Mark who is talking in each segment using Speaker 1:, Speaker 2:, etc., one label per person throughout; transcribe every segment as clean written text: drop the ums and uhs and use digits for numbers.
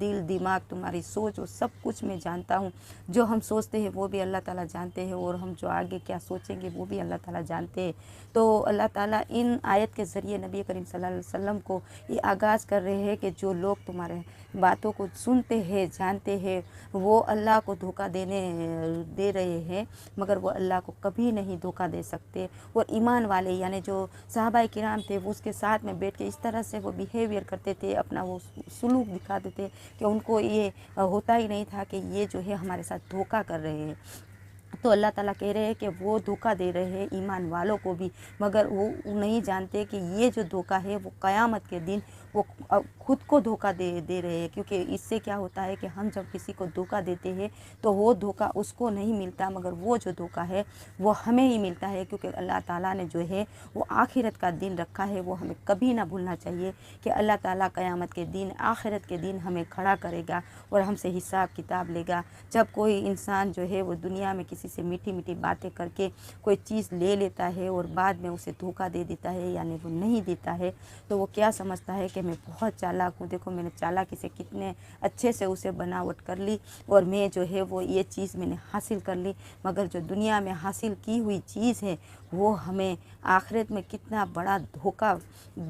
Speaker 1: دل دماغ تمہاری سوچ وہ سب کچھ میں جانتا ہوں، جو ہم سوچتے ہیں وہ بھی اللہ تعالیٰ جانتے ہیں، اور ہم جو آگے کیا سوچیں گے وہ بھی اللہ تعالیٰ جانتے ہیں۔ تو اللہ تعالیٰ ان آیت کے ذریعے نبی کریم صلی اللہ علیہ وسلم کو یہ آغاز کر رہے ہیں کہ جو لوگ تمہارے باتوں کو سنتے ہیں جانتے ہیں وہ اللہ کو دھوکہ دے رہے ہیں، مگر وہ اللہ کو کبھی نہیں دھوکہ دے سکتے۔ اور ایمان والے یعنی جو صحابہ کرام تھے وہ اس کے ساتھ میں بیٹھ کے اس طرح سے وہ بیہیویئر کرتے تھے، اپنا وہ سلوک دکھاتے تھے کہ ان کو یہ ہوتا ہی نہیں تھا کہ یہ جو ہے ہمارے ساتھ دھوکہ کر رہے ہیں۔ تو اللہ تعالیٰ کہہ رہے ہیں کہ وہ دھوکہ دے رہے ہیں ایمان والوں کو بھی، مگر وہ نہیں جانتے کہ یہ جو دھوکہ ہے وہ قیامت کے دن وہ خود کو دھوکہ دے رہے ہیں، کیونکہ اس سے کیا ہوتا ہے کہ ہم جب کسی کو دھوکہ دیتے ہیں تو وہ دھوکہ اس کو نہیں ملتا، مگر وہ جو دھوکہ ہے وہ ہمیں ہی ملتا ہے، کیونکہ اللہ تعالیٰ نے جو ہے وہ آخرت کا دن رکھا ہے۔ وہ ہمیں کبھی نہ بھولنا چاہیے کہ اللہ تعالیٰ قیامت کے دن آخرت کے دن ہمیں کھڑا کرے گا اور ہم سے حساب کتاب لے گا۔ جب کوئی انسان جو ہے وہ دنیا میں کسی سے میٹھی میٹھی باتیں کر کے کوئی چیز لے لیتا ہے اور بعد میں اسے دھوکہ دے دیتا ہے یعنی وہ نہیں دیتا ہے، تو وہ کیا سمجھتا ہے کہ میں بہت چالاک ہوں، دیکھو میں نے چالاکی سے کتنے اچھے سے اسے بناوٹ کر لی اور میں جو ہے وہ یہ چیز میں نے حاصل کر لی، مگر جو دنیا میں حاصل کی ہوئی چیز ہے وہ ہمیں آخرت میں کتنا بڑا دھوکہ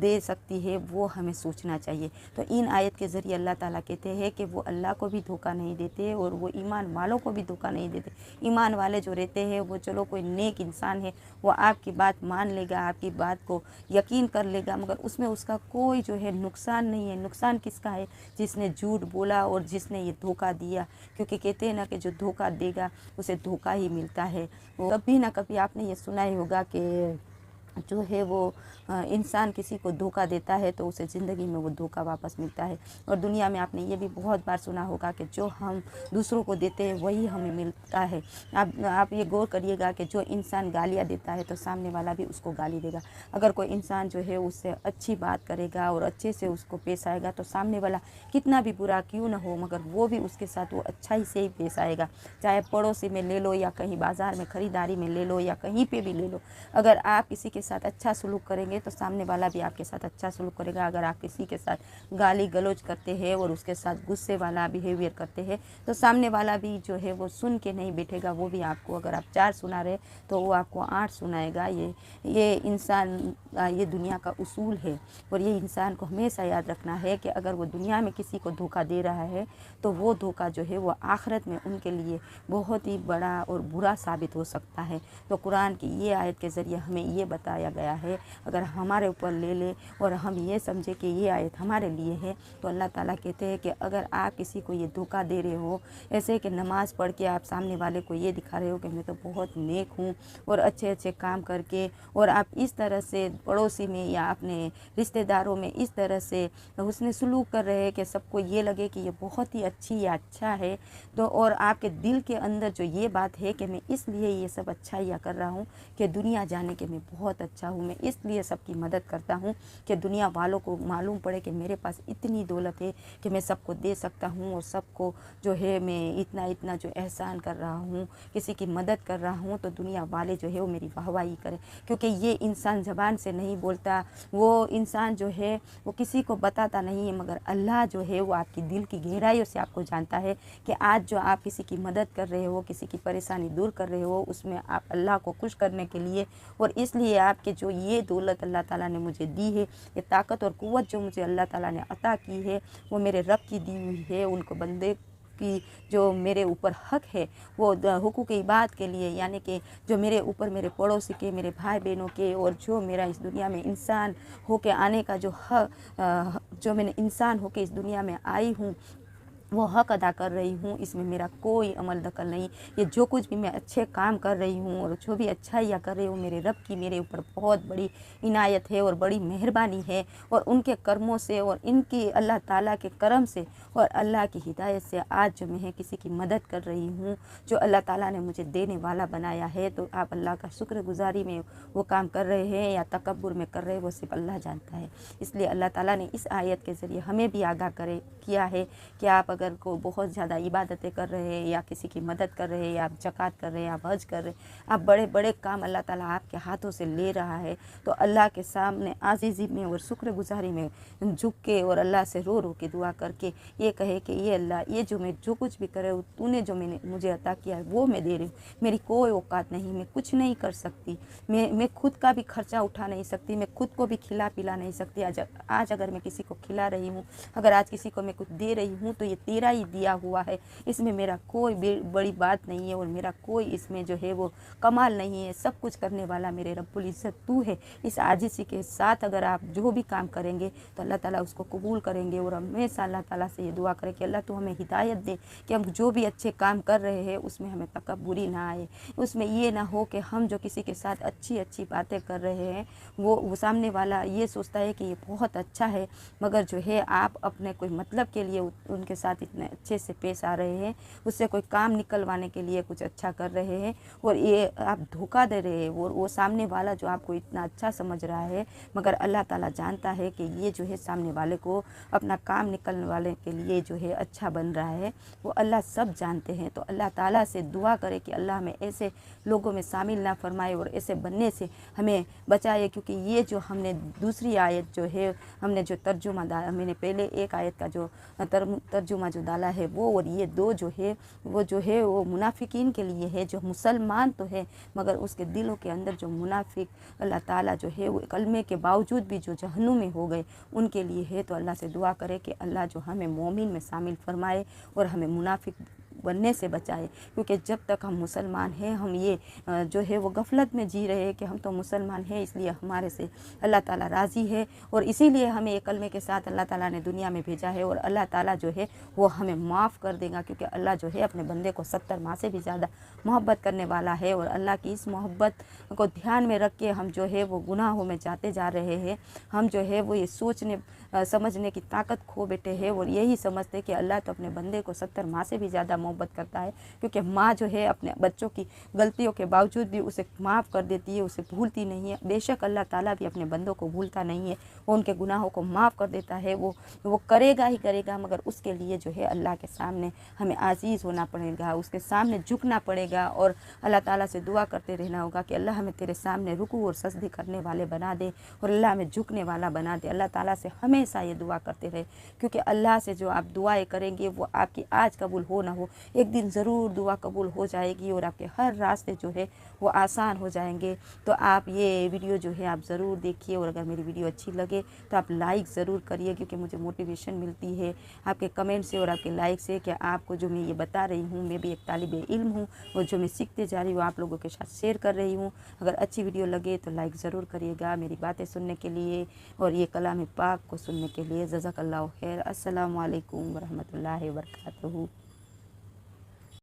Speaker 1: دے سکتی ہے، وہ ہمیں سوچنا چاہیے۔ تو ان آیت کے ذریعے اللہ تعالیٰ کہتے ہیں کہ وہ اللہ کو بھی دھوکہ نہیں دیتے اور وہ ایمان والوں کو بھی دھوکہ نہیں دیتے۔ ایمان والے جو رہتے ہیں وہ چلو کوئی نیک انسان ہے، وہ آپ کی بات مان لے گا، آپ کی بات کو یقین کر لے گا، مگر اس میں اس کا کوئی جو ہے نقصان نہیں ہے۔ نقصان کس کا ہے؟ جس نے جھوٹ بولا اور جس نے یہ دھوکہ دیا، کیونکہ کہتے ہیں نا کہ جو دھوکہ دے گا اسے دھوکہ ہی ملتا ہے۔ کبھی نہ کبھی آپ نے یہ سنا ہی ہوگا کہ جو ہے وہ انسان کسی کو دھوکہ دیتا ہے تو اسے زندگی میں وہ دھوکہ واپس ملتا ہے، اور دنیا میں آپ نے یہ بھی بہت بار سنا ہوگا کہ جو ہم دوسروں کو دیتے ہیں وہی ہمیں ملتا ہے۔ آپ یہ غور کریے گا کہ جو انسان گالیاں دیتا ہے تو سامنے والا بھی اس کو گالی دے گا، اگر کوئی انسان جو ہے اس سے اچھی بات کرے گا اور اچھے سے اس کو پیش آئے گا تو سامنے والا کتنا بھی برا کیوں نہ ہو مگر وہ بھی اس کے ساتھ وہ اچھا ہی سے ہی پیش آئے گا، چاہے پڑوسی میں لے لو یا کہیں بازار میں خریداری میں لے لو یا کہیں پہ بھی لے لو۔ اگر آپ کسی کے ساتھ اچھا سلوک کریں گے تو سامنے والا بھی آپ کے ساتھ اچھا سلوک کرے گا۔ اگر آپ کسی کے ساتھ گالی گلوچ کرتے ہیں اور اس کے ساتھ غصے والا بیہیویئر کرتے ہیں تو سامنے والا بھی جو ہے وہ سن کے نہیں بیٹھے گا، وہ بھی آپ کو اگر آپ 4 سنا رہے تو وہ آپ کو 8 سنائے گا۔ یہ انسان یہ دنیا کا اصول ہے، اور یہ انسان کو ہمیشہ یاد رکھنا ہے کہ اگر وہ دنیا میں کسی کو دھوکہ دے رہا ہے تو وہ دھوکہ جو ہے وہ آخرت میں ان کے لیے بہت ہی بڑا اور برا ثابت ہو سکتا ہے۔ تو قرآن کی یہ آیت کے ذریعے ہمیں یہ بتایا گیا ہے، اگر ہمارے اوپر لے لے اور ہم یہ سمجھے کہ یہ آیت ہمارے لیے ہے تو اللہ تعالیٰ کہتے ہیں کہ اگر آپ کسی کو یہ دھوکہ دے رہے ہو، ایسے کہ نماز پڑھ کے آپ سامنے والے کو یہ دکھا رہے ہو کہ میں تو بہت نیک ہوں اور اچھے اچھے کام کر کے، اور آپ اس طرح سے پڑوسی میں یا اپنے رشتہ داروں میں اس طرح سے حسن سلوک کر رہے ہیں کہ سب کو یہ لگے کہ یہ بہت ہی اچھی یا اچھا ہے، تو اور آپ کے دل کے اندر جو یہ بات ہے کہ میں اس لیے یہ سب اچھائیاں کر رہا ہوں کہ دنیا جانے کہ میں بہت اچھا ہوں، میں اس لیے سب کی مدد کرتا ہوں کہ دنیا والوں کو معلوم پڑے کہ میرے پاس اتنی دولت ہے کہ میں سب کو دے سکتا ہوں، اور سب کو جو ہے میں اتنا جو احسان کر رہا ہوں، کسی کی مدد کر رہا ہوں، تو دنیا والے جو ہے وہ میری واہواہی کریں، کیونکہ یہ انسان زبان سے نہیں بولتا، وہ انسان جو ہے وہ کسی کو بتاتا نہیں ہے، مگر اللہ جو ہے وہ آپ کی دل کی گہرائیوں سے آپ کو جانتا ہے کہ آج جو آپ کسی کی مدد کر رہے ہو، کسی کی پریشانی دور کر رہے ہو، اس میں آپ اللہ کو خوش کرنے کے لیے، اور اس لیے آپ کے جو یہ دولت اللہ تعالیٰ نے مجھے دی ہے، یہ طاقت اور قوت جو مجھے اللہ تعالیٰ نے عطا کی ہے وہ میرے رب کی دی ہوئی ہے، ان کو بندے کی جو میرے اوپر حق ہے وہ حقوق عباد کے لیے، یعنی کہ جو میرے اوپر میرے پڑوسی کے، میرے بھائی بہنوں کے، اور جو میرا اس دنیا میں انسان ہو کے آنے کا جو حق، جو میں نے انسان ہو کے اس دنیا میں آئی ہوں وہ حق ادا کر رہی ہوں، اس میں میرا کوئی عمل دخل نہیں۔ یہ جو کچھ بھی میں اچھے کام کر رہی ہوں اور جو بھی اچھائیاں کر رہی ہوں، میرے رب کی میرے اوپر بہت بڑی عنایت ہے اور بڑی مہربانی ہے، اور ان کے کرموں سے اور ان کی اللہ تعالیٰ کے کرم سے اور اللہ کی ہدایت سے آج جو میں کسی کی مدد کر رہی ہوں، جو اللہ تعالیٰ نے مجھے دینے والا بنایا ہے، تو آپ اللہ کا شکر گزاری میں وہ کام کر رہے ہیں یا تکبر میں کر رہے ہیں وہ صرف اللہ جانتا ہے۔ اس لیے اللہ تعالیٰ نے اس آیت کے ذریعے ہمیں بھی آگاہ کیا ہے کہ آپ اگر اگر کوئی بہت زیادہ عبادتیں کر رہے ہیں یا کسی کی مدد کر رہے ہیں یا آپ زکوٰۃ کر رہے ہیں، آپ حج کر رہے ہیں، آپ بڑے بڑے کام اللہ تعالیٰ آپ کے ہاتھوں سے لے رہا ہے، تو اللہ کے سامنے عاجزی میں اور شکر گزاری میں جھک کے اور اللہ سے رو رو کے دعا کر کے یہ کہے کہ یہ اللہ، یہ جو کچھ بھی کرے تو نے جو مجھے عطا کیا ہے وہ میں دے رہی ہوں، میری کوئی اوقات نہیں، میں کچھ نہیں کر سکتی، میں خود کا بھی خرچہ اٹھا نہیں سکتی، میں خود کو بھی کھلا پلا نہیں سکتی۔ آج اگر میں کسی کو کھلا رہی ہوں، اگر آج کسی کو میں کچھ دے رہی ہوں تو یہ تیرا ہی دیا ہوا ہے، اس میں میرا کوئی بڑی بات نہیں ہے اور میرا کوئی اس میں جو ہے وہ کمال نہیں ہے، سب کچھ کرنے والا میرے رب العزت تو ہے۔ اس عاجزی کے ساتھ اگر آپ جو بھی کام کریں گے تو اللہ تعالیٰ اس کو قبول کریں گے، اور ہمیشہ اللہ تعالیٰ سے یہ دعا کریں کہ اللہ تو ہمیں ہدایت دے کہ ہم جو بھی اچھے کام کر رہے ہیں اس میں ہمیں تکبری نہ آئے، اس میں یہ نہ ہو کہ ہم جو کسی کے ساتھ اچھی باتیں کر رہے ہیں وہ سامنے والا یہ سوچتا ہے کہ یہ بہت اچھا ہے، مگر جو ہے آپ اپنے کوئی مطلب کے لیے ان کے ساتھ اتنے اچھے سے پیش آ رہے ہیں، اس سے کوئی کام نکلوانے کے لیے کچھ اچھا کر رہے ہیں، اور یہ آپ دھوکہ دے رہے ہیں، اور وہ سامنے والا جو آپ کو اتنا اچھا سمجھ رہا ہے، مگر اللہ تعالیٰ جانتا ہے کہ یہ جو ہے سامنے والے کو اپنا کام نکلنے والے کے لیے جو ہے اچھا بن رہا ہے، وہ اللہ سب جانتے ہیں۔ تو اللہ تعالیٰ سے دعا کرے کہ اللہ ہمیں ایسے لوگوں میں شامل نہ فرمائے اور ایسے بننے سے ہمیں بچائے، کیونکہ یہ جو ہم نے دوسری آیت جو ہے ہم نے جو ترجمہ ڈالا، میں نے پہلے ایک آیت کا جو ترجمہ جو ڈالا ہے وہ، اور یہ دو جو ہے وہ منافقین کے لیے ہے، جو مسلمان تو ہے مگر اس کے دلوں کے اندر جو منافق اللہ تعالیٰ جو ہے وہ کلمے کے باوجود بھی جو جہنم میں ہو گئے ان کے لیے ہے۔ تو اللہ سے دعا کرے کہ اللہ جو ہمیں مومن میں شامل فرمائے اور ہمیں منافق بننے سے بچائے، کیونکہ جب تک ہم مسلمان ہیں ہم یہ جو ہے وہ غفلت میں جی رہے ہیں کہ ہم تو مسلمان ہیں، اس لیے ہمارے سے اللہ تعالیٰ راضی ہے، اور اسی لیے ہمیں یہ کلمے کے ساتھ اللہ تعالیٰ نے دنیا میں بھیجا ہے، اور اللہ تعالیٰ جو ہے وہ ہمیں معاف کر دے گا، کیونکہ اللہ جو ہے اپنے بندے کو 70 ماہ سے بھی زیادہ محبت کرنے والا ہے، اور اللہ کی اس محبت کو دھیان میں رکھ کے ہم جو ہے وہ گناہوں میں جاتے جا رہے ہیں، ہم جو ہے وہ یہ سوچنے سمجھنے کی طاقت کھو بیٹھے ہیں، اور یہی سمجھتے کہ اللہ تو اپنے بندے کو 70 ماہ سے بھی زیادہ محبت کرتا ہے، کیونکہ ماں جو ہے اپنے بچوں کی غلطیوں کے باوجود بھی اسے معاف کر دیتی ہے، اسے بھولتی نہیں ہے۔ بے شک اللہ تعالیٰ بھی اپنے بندوں کو بھولتا نہیں ہے، وہ ان کے گناہوں کو معاف کر دیتا ہے، وہ کرے گا ہی کرے گا، مگر اس کے لیے جو ہے اللہ کے سامنے ہمیں عزیز ہونا پڑے گا، اس کے سامنے جھکنا پڑے گا، اور اللہ تعالیٰ سے دعا کرتے رہنا ہوگا کہ اللہ ہمیں تیرے سامنے رکوع اور سجدے کرنے والے بنا دے، اور اللہ ہمیں جھکنے والا بنا دے۔ اللہ تعالیٰ سے ہمیشہ یہ دعا کرتے رہے، کیونکہ اللہ سے جو آپ دعائیں کریں گے وہ آپ کی آج قبول ہو نہ ہو ایک دن ضرور دعا قبول ہو جائے گی، اور آپ کے ہر راستے جو ہے وہ آسان ہو جائیں گے۔ تو آپ یہ ویڈیو جو ہے آپ ضرور دیکھیے، اور اگر میری ویڈیو اچھی لگے تو آپ لائک ضرور کریے، کیونکہ مجھے موٹیویشن ملتی ہے آپ کے کمنٹ سے اور آپ کے لائک سے، کہ آپ کو جو میں یہ بتا رہی ہوں، میں بھی ایک طالب علم ہوں، اور جو میں سیکھتے جا رہی ہوں آپ لوگوں کے ساتھ شیئر کر رہی ہوں۔ اگر اچھی ویڈیو لگے تو لائک ضرور کریے گا میری باتیں سننے کے لیے اور یہ کلام پاک کو سننے کے لیے۔ جزاک اللہ خیر۔ السلام علیکم ورحمۃ اللہ وبرکاتہ۔